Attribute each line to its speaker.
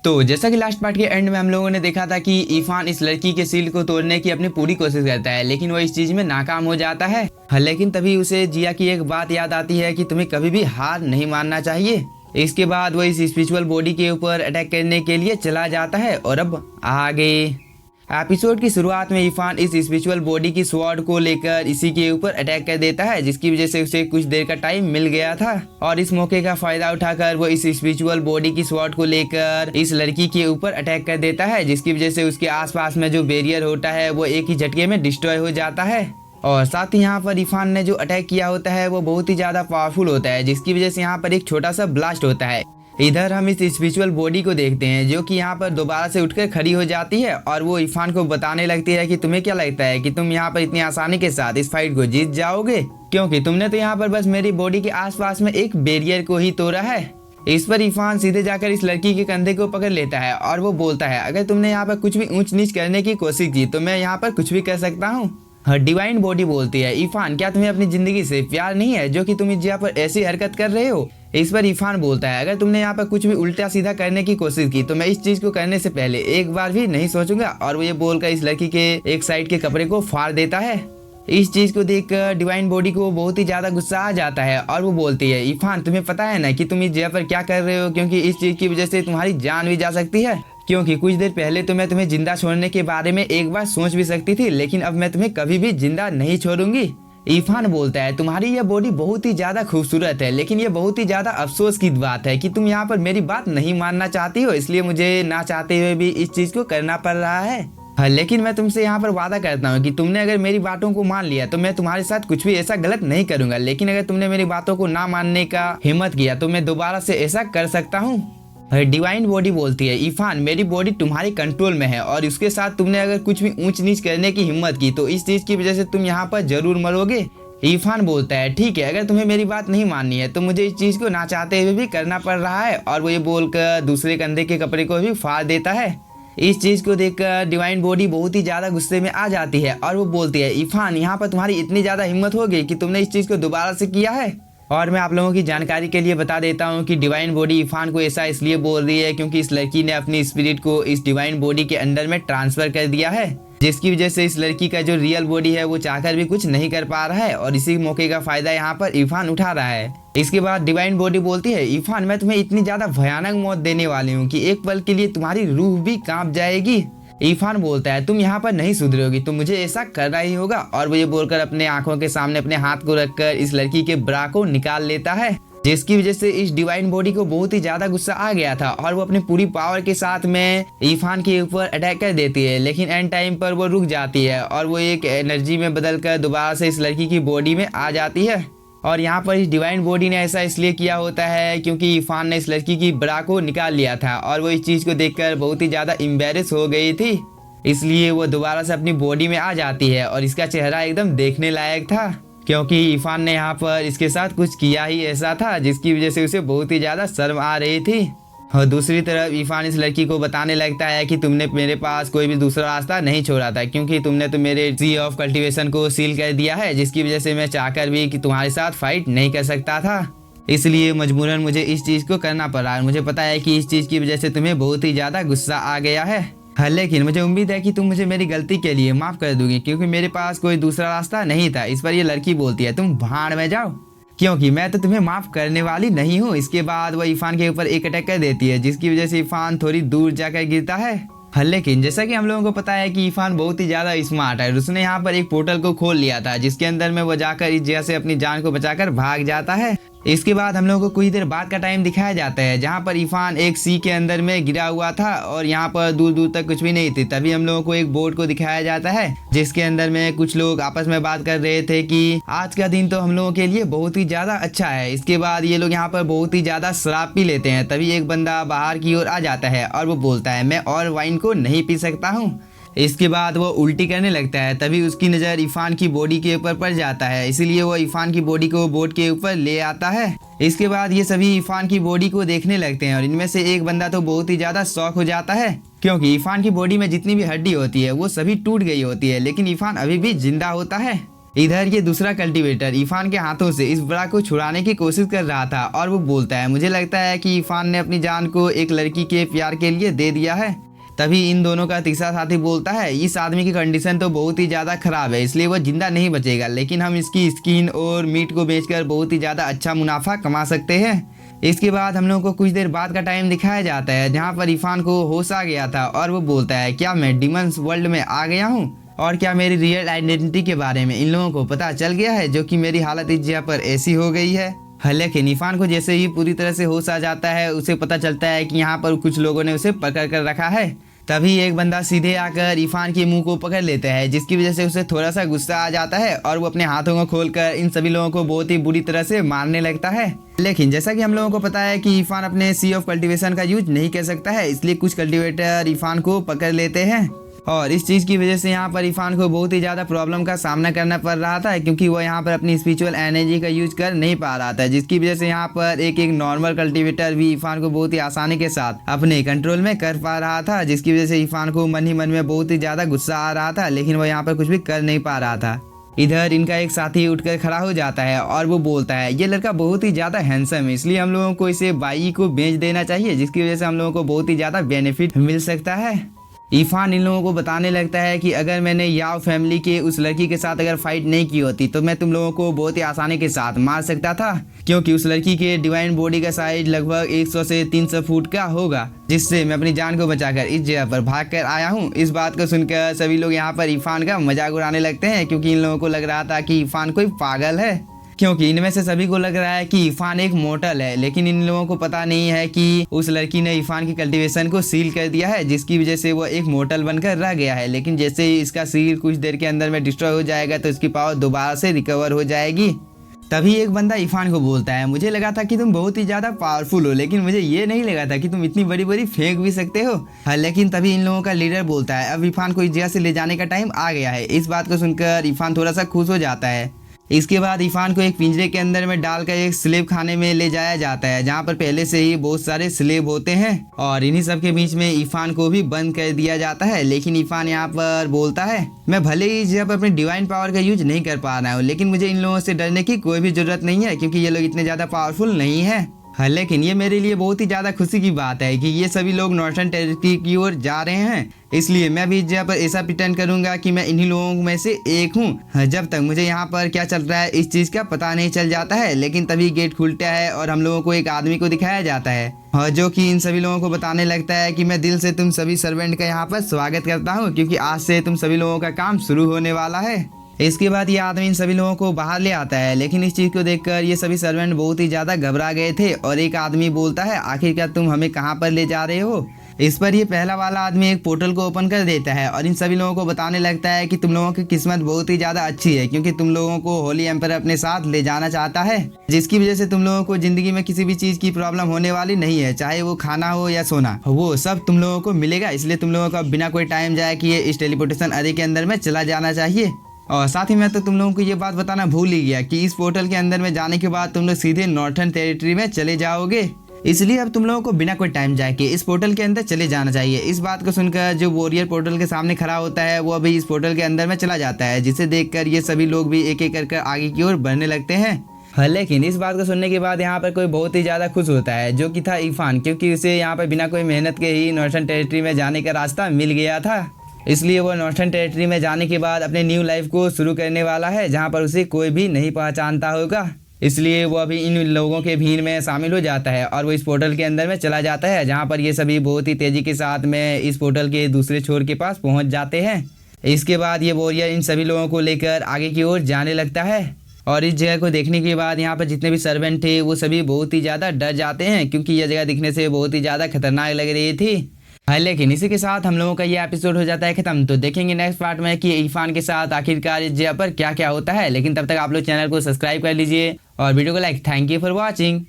Speaker 1: तो जैसा कि लास्ट पार्ट के एंड में हम लोगों ने देखा था कि इरफान इस लड़की के सील को तोड़ने की अपनी पूरी कोशिश करता है, लेकिन वो इस चीज में नाकाम हो जाता है। लेकिन तभी उसे जिया की एक बात याद आती है कि तुम्हें कभी भी हार नहीं मानना चाहिए। इसके बाद वो इस स्पिरिचुअल बॉडी के ऊपर अटैक करने के लिए चला जाता है। और अब आगे एपिसोड की शुरुआत में इरफान इस स्पिरिचुअल बॉडी की स्वॉर्ड को लेकर इसी के ऊपर अटैक कर देता है, जिसकी वजह से उसे कुछ देर का टाइम मिल गया था। और इस मौके का फायदा उठाकर वो इस स्पिरिचुअल बॉडी की स्वॉर्ड को लेकर इस लड़की के ऊपर अटैक कर देता है, जिसकी वजह से उसके आसपास में जो बैरियर होता है वो एक ही झटके में डिस्ट्रॉय हो जाता है। और साथ ही यहाँ पर इरफान ने जो अटैक किया होता है वो बहुत ही ज्यादा पावरफुल होता है, जिसकी वजह से यहाँ पर एक छोटा सा ब्लास्ट होता है। इधर हम इस स्पिरिचुअल बॉडी को देखते हैं जो कि यहाँ पर दोबारा से उठकर खड़ी हो जाती है और वो इरफान को बताने लगती है कि तुम्हें क्या लगता है कि तुम यहाँ पर इतनी आसानी के साथ इस फाइट को जीत जाओगे, क्योंकि तुमने तो यहाँ पर बस मेरी बॉडी के आसपास में एक बैरियर को ही तोड़ा है। इस पर इरफान सीधे जाकर इस लड़की के कंधे को पकड़ लेता है और वो बोलता है, अगर तुमने यहाँ पर कुछ भी ऊंच नीच करने की कोशिश की तो मैं यहाँ पर कुछ भी कर सकता हूँ। डिवाइन बॉडी बोलती है, इरफान क्या तुम्हें अपनी जिंदगी से प्यार नहीं है जो कि तुम इस जगह पर ऐसी हरकत कर रहे हो। इस पर इरफान बोलता है, अगर तुमने यहाँ पर कुछ भी उल्टा सीधा करने की कोशिश की तो मैं इस चीज को करने से पहले एक बार भी नहीं सोचूंगा। और वो ये बोलकर इस लड़की के एक साइड के कपड़े को फाड़ देता है। इस चीज को देखकर डिवाइन बॉडी को बहुत ही ज्यादा गुस्सा आ जाता है और वो बोलती है, इरफान तुम्हें पता है ना कि तुम इस जगह पर क्या कर रहे हो, क्योंकि इस चीज की वजह से तुम्हारी जान भी जा सकती है। क्योंकि कुछ देर पहले तो मैं तुम्हें जिंदा छोड़ने के बारे में एक बार सोच भी सकती थी, लेकिन अब मैं तुम्हें कभी भी जिंदा नहीं छोड़ूंगी। इरफान बोलता है, तुम्हारी यह बॉडी बहुत ही ज्यादा खूबसूरत है, लेकिन ये बहुत ही ज्यादा अफसोस की बात है कि तुम यहाँ पर मेरी बात नहीं मानना चाहती हो, इसलिए मुझे ना चाहते हुए भी इस चीज को करना पड़ रहा है। हाँ, लेकिन मैं तुमसे यहाँ पर वादा करता हूँ कि तुमने अगर मेरी बातों को मान लिया तो मैं तुम्हारे साथ कुछ भी ऐसा गलत नहीं करूंगा, लेकिन अगर तुमने मेरी बातों को ना मानने का हिम्मत किया तो मैं दोबारा से ऐसा कर सकता हूँ। डिवाइन बॉडी बोलती है, इरफान मेरी बॉडी तुम्हारे कंट्रोल में है और उसके साथ तुमने अगर कुछ भी ऊंच नीच करने की हिम्मत की तो इस चीज की वजह से तुम यहाँ पर जरूर मरोगे। इरफान बोलता है, ठीक है, अगर तुम्हें मेरी बात नहीं माननी है तो मुझे इस चीज को ना चाहते हुए भी करना पड़ रहा है। और वो ये बोलकर दूसरे कंधे के कपड़े को भी फाड़ देता है। इस चीज को देखकर डिवाइन बॉडी बहुत ही ज्यादा गुस्से में आ जाती है और वो बोलती है, इरफान यहाँ पर तुम्हारी इतनी ज्यादा हिम्मत हो गई कि तुमने इस चीज को दोबारा से किया है। और मैं आप लोगों की जानकारी के लिए बता देता हूँ कि डिवाइन बॉडी इरफान को ऐसा इसलिए बोल रही है क्योंकि इस लड़की ने अपनी स्पिरिट को इस डिवाइन बॉडी के अंदर में ट्रांसफर कर दिया है, जिसकी वजह से इस लड़की का जो रियल बॉडी है वो चाहकर भी कुछ नहीं कर पा रहा है और इसी मौके का फायदा यहाँ पर इरफान उठा रहा है। इसके बाद डिवाइन बॉडी बोलती है, इरफान मैं तुम्हें इतनी ज्यादा भयानक मौत देने वाली हूँ कि एक पल के लिए तुम्हारी रूह भी कांप जाएगी। इरफान बोलता है, तुम यहाँ पर नहीं सुधरोगी, तो मुझे ऐसा करना ही होगा। और वो ये बोलकर अपने आंखों के सामने अपने हाथ को रखकर इस लड़की के ब्रा को निकाल लेता है, जिसकी वजह से इस डिवाइन बॉडी को बहुत ही ज्यादा गुस्सा आ गया था और वो अपनी पूरी पावर के साथ में इरफान के ऊपर अटैक कर देती है। लेकिन एंड टाइम पर वो रुक जाती है और वो एक एनर्जी में बदलकर दोबारा से इस लड़की की बॉडी में आ जाती है। और यहाँ पर इस डिवाइन बॉडी ने ऐसा इसलिए किया होता है क्योंकि इरफान ने इस लड़की की ब्रा को निकाल लिया था और वो इस चीज को देखकर बहुत ही ज्यादा एम्बैरेस हो गई थी, इसलिए वो दोबारा से अपनी बॉडी में आ जाती है। और इसका चेहरा एकदम देखने लायक था क्योंकि इरफान ने यहाँ पर इसके साथ कुछ किया ही ऐसा था, जिसकी वजह से उसे बहुत ही ज्यादा शर्म आ रही थी। और दूसरी तरफ इरफान इस लड़की को बताने लगता है कि तुमने मेरे पास कोई भी दूसरा रास्ता नहीं छोड़ा था, क्योंकि तुमने तो मेरे सी ऑफ कल्टीवेशन को सील कर दिया है, जिसकी वजह से मैं चाहकर भी कि तुम्हारे साथ फाइट नहीं कर सकता था, इसलिए मजबूरन मुझे इस चीज को करना पड़ा। मुझे पता है कि इस चीज की वजह से तुम्हें बहुत ही ज्यादा गुस्सा आ गया है, लेकिन मुझे उम्मीद है कि तुम मुझे मेरी गलती के लिए माफ कर दोगी, क्योंकि मेरे पास कोई दूसरा रास्ता नहीं था। इस पर ये लड़की बोलती है, तुम भाड़ में जाओ, क्योंकि मैं तो तुम्हें माफ करने वाली नहीं हूँ। इसके बाद वो इरफान के ऊपर एक अटैक कर देती है, जिसकी वजह से इरफान थोड़ी दूर जाकर गिरता है। लेकिन जैसा कि हम लोगों को पता है कि इरफान बहुत ही ज्यादा स्मार्ट है, उसने यहाँ पर एक पोर्टल को खोल लिया था, जिसके अंदर में वो जाकर इस जगह से अपनी जान को बचाकर भाग जाता है। इसके बाद हम लोगों को कुछ देर बाद का टाइम दिखाया जाता है, जहाँ पर इरफान एक सी के अंदर में गिरा हुआ था और यहाँ पर दूर दूर तक कुछ भी नहीं थी। तभी हम लोगों को एक बोर्ड को दिखाया जाता है, जिसके अंदर में कुछ लोग आपस में बात कर रहे थे कि आज का दिन तो हम लोगों के लिए बहुत ही ज्यादा अच्छा है। इसके बाद ये लोग यहाँ पर बहुत ही ज्यादा शराब पी लेते हैं। तभी एक बंदा बाहर की ओर आ जाता है और वो बोलता है, मैं और वाइन को नहीं पी सकता हूँ। इसके बाद वो उल्टी करने लगता है। तभी उसकी नज़र इरफान की बॉडी के ऊपर पड़ जाता है, इसीलिए वो इरफान की बॉडी को बोर्ड के ऊपर ले आता है। इसके बाद ये सभी इरफान की बॉडी को देखने लगते हैं और इनमें से एक बंदा तो बहुत ही ज़्यादा शॉक हो जाता है, क्योंकि इरफान की बॉडी में जितनी भी हड्डी होती है वो सभी टूट गई होती है, लेकिन इरफान अभी भी जिंदा होता है। इधर ये दूसरा कल्टीवेटर इरफान के हाथों से इस बड़ा को छुड़ाने की कोशिश कर रहा था और वो बोलता है मुझे लगता है कि इरफान ने अपनी जान को एक लड़की के प्यार के लिए दे दिया है। तभी इन दोनों का तीसरा साथी बोलता है इस आदमी की कंडीशन तो बहुत ही ज़्यादा खराब है, इसलिए वो जिंदा नहीं बचेगा, लेकिन हम इसकी स्किन और मीट को बेचकर बहुत ही ज़्यादा अच्छा मुनाफा कमा सकते हैं। इसके बाद हम लोगों को कुछ देर बाद का टाइम दिखाया जाता है जहाँ पर इरफान को होश आ गया था और वो बोलता है क्या मैं डिमंस वर्ल्ड में आ गया हूँ और क्या मेरी रियल आइडेंटिटी के बारे में इन लोगों को पता चल गया है, जो कि मेरी हालत इस जगह पर ऐसी हो गई है। लेकिन इरफान को जैसे ही पूरी तरह से होश आ जाता है उसे पता चलता है कि यहाँ पर कुछ लोगों ने उसे पकड़ कर रखा है। तभी एक बंदा सीधे आकर इरफान के मुंह को पकड़ लेता है, जिसकी वजह से उसे थोड़ा सा गुस्सा आ जाता है और वो अपने हाथों को खोलकर इन सभी लोगों को बहुत ही बुरी तरह से मारने लगता है। लेकिन जैसा कि हम लोगों को पता है कि इरफान अपने सी ऑफ कल्टीवेशन का यूज नहीं कर सकता है, इसलिए कुछ कल्टीवेटर इरफान को पकड़ लेते हैं और इस चीज़ की वजह से यहाँ पर इरफान को बहुत ही ज़्यादा प्रॉब्लम का सामना करना पड़ रहा था, क्योंकि वो यहाँ पर अपनी स्पिरिचुअल एनर्जी का यूज कर नहीं पा रहा था, जिसकी वजह से यहाँ पर एक नॉर्मल कल्टीवेटर भी इरफान को बहुत ही आसानी के साथ अपने कंट्रोल में कर पा रहा था, जिसकी वजह से इरफान को मन ही मन में बहुत ही ज़्यादा गुस्सा आ रहा था, लेकिन वो यहाँ पर कुछ भी कर नहीं पा रहा था। इधर इनका एक साथी उठकर खड़ा हो जाता है और वो बोलता है ये लड़का बहुत ही ज़्यादा हैंडसम है, इसलिए हम लोगों को इसे बाई को बेच देना चाहिए, जिसकी वजह से हम लोगों को बहुत ही ज़्यादा बेनिफिट मिल सकता है। इरफान इन लोगों को बताने लगता है कि अगर मैंने याओ फैमिली के उस लड़की के साथ अगर फाइट नहीं की होती तो मैं तुम लोगों को बहुत ही आसानी के साथ मार सकता था, क्योंकि उस लड़की के डिवाइन बॉडी का साइज लगभग 100 से 300 फुट का होगा, जिससे मैं अपनी जान को बचाकर इस जगह पर भाग कर आया हूँ। इस बात को सुनकर सभी लोग यहाँ पर इरफान का मजाक उड़ाने लगते हैं, क्योंकि इन लोगों को लग रहा था कि इरफान कोई पागल है, क्योंकि इनमें से सभी को लग रहा है कि इरफान एक मोर्टल है, लेकिन इन लोगों को पता नहीं है कि उस लड़की ने इरफान की कल्टीवेशन को सील कर दिया है, जिसकी वजह से वो एक मोर्टल बनकर रह गया है। लेकिन जैसे ही इसका सील कुछ देर के अंदर में डिस्ट्रॉय हो जाएगा तो इसकी पावर दोबारा से रिकवर हो जाएगी। तभी एक बंदा इरफान को बोलता है मुझे लगा था कि तुम बहुत ही ज़्यादा पावरफुल हो, लेकिन मुझे ये नहीं लगा था कि तुम इतनी बड़ी बड़ी फेंक भी सकते हो। लेकिन तभी इन लोगों का लीडर बोलता है अब इरफान को इस जगह से ले जाने का टाइम आ गया है। इस बात को सुनकर इरफान थोड़ा सा खुश हो जाता है। इसके बाद इरफान को एक पिंजरे के अंदर में डालकर एक स्लेब खाने में ले जाया जाता है, जहाँ पर पहले से ही बहुत सारे स्लेब होते हैं और इन्हीं सब के बीच में इरफान को भी बंद कर दिया जाता है। लेकिन इरफान यहाँ पर बोलता है मैं भले ही जब अपने डिवाइन पावर का यूज नहीं कर पा रहा हूँ, लेकिन मुझे इन लोगों से डरने की कोई भी जरूरत नहीं है, क्योंकि ये लोग इतने ज़्यादा पावरफुल नहीं है। लेकिन ये मेरे लिए बहुत ही ज़्यादा खुशी की बात है कि ये सभी लोग नॉर्थर्न टेरिटरी की ओर जा रहे हैं, इसलिए मैं भी इस जगह पर ऐसा प्रिटेंड करूंगा कि मैं इन्हीं लोगों में से एक हूँ, जब तक मुझे यहाँ पर क्या चल रहा है इस चीज़ का पता नहीं चल जाता है। लेकिन तभी गेट खुलता है और हम लोगों को एक आदमी को दिखाया जाता है, जो कि इन सभी लोगों को बताने लगता है कि मैं दिल से तुम सभी सर्वेंट का यहाँ पर स्वागत करता हूँ, क्योंकि आज से तुम सभी लोगों का काम शुरू होने वाला है। इसके बाद ये आदमी इन सभी लोगों को बाहर ले आता है, लेकिन इस चीज़ को देखकर ये सभी सर्वेंट बहुत ही ज़्यादा घबरा गए थे और एक आदमी बोलता है आखिरकार तुम हमें कहाँ पर ले जा रहे हो। इस पर ये पहला वाला आदमी एक पोर्टल को ओपन कर देता है और इन सभी लोगों को बताने लगता है कि तुम लोगों की किस्मत बहुत ही ज़्यादा अच्छी है, क्योंकि तुम लोगों को होली एम्पर अपने साथ ले जाना चाहता है, जिसकी वजह से तुम लोगों को ज़िंदगी में किसी भी चीज़ की प्रॉब्लम होने वाली नहीं है, चाहे वो खाना हो या सोना, वो सब तुम लोगों को मिलेगा। इसलिए तुम लोगों को बिना कोई टाइम जाए कि इस टेलीपोर्टेशन अरे के अंदर में चला जाना चाहिए। और साथ ही मैं तो तुम लोगों को ये बात बताना भूल ही गया कि इस पोर्टल के अंदर में जाने के बाद तुम लोग सीधे नॉर्थर्न टेरिटरी में चले जाओगे, इसलिए अब तुम लोगों को बिना कोई टाइम जाए के इस पोर्टल के अंदर चले जाना चाहिए। इस बात को सुनकर जो वॉरियर पोर्टल के सामने खड़ा होता है वो अभी इस पोर्टल के अंदर में चला जाता है, जिसे देखकर ये सभी लोग भी एक एक करके आगे की ओर बढ़ने लगते हैं। लेकिन इस बात को सुनने के बाद यहाँ पर कोई बहुत ही ज़्यादा खुश होता है, जो कि था इरफान, क्योंकि उसे यहाँ पर बिना कोई मेहनत के ही नॉर्थर्न टेरिटरी में जाने का रास्ता मिल गया था। इसलिए वो नॉर्थर्न टेरिटरी में जाने के बाद अपने न्यू लाइफ को शुरू करने वाला है, जहाँ पर उसे कोई भी नहीं पहचानता होगा। इसलिए वो अभी इन लोगों के भीड़ में शामिल हो जाता है और वो इस पोर्टल के अंदर में चला जाता है, जहाँ पर ये सभी बहुत ही तेज़ी के साथ में इस पोर्टल के दूसरे छोर के पास पहुँच जाते हैं। इसके बाद ये वॉरियर इन सभी लोगों को लेकर आगे की ओर जाने लगता है और इस जगह को देखने के बाद यहाँ पर जितने भी सर्वेंट थे वो सभी बहुत ही ज़्यादा डर जाते हैं, क्योंकि यह जगह दिखने से बहुत ही ज़्यादा खतरनाक लग रही थी। लेकिन इसी के साथ हम लोगों का ये एपिसोड हो जाता है खत्म। तो देखेंगे नेक्स्ट पार्ट में कि इरफान के साथ आखिरकार इस जगह पर क्या क्या होता है। लेकिन तब तक आप लोग चैनल को सब्सक्राइब कर लीजिए और वीडियो को like. Thank you for watching.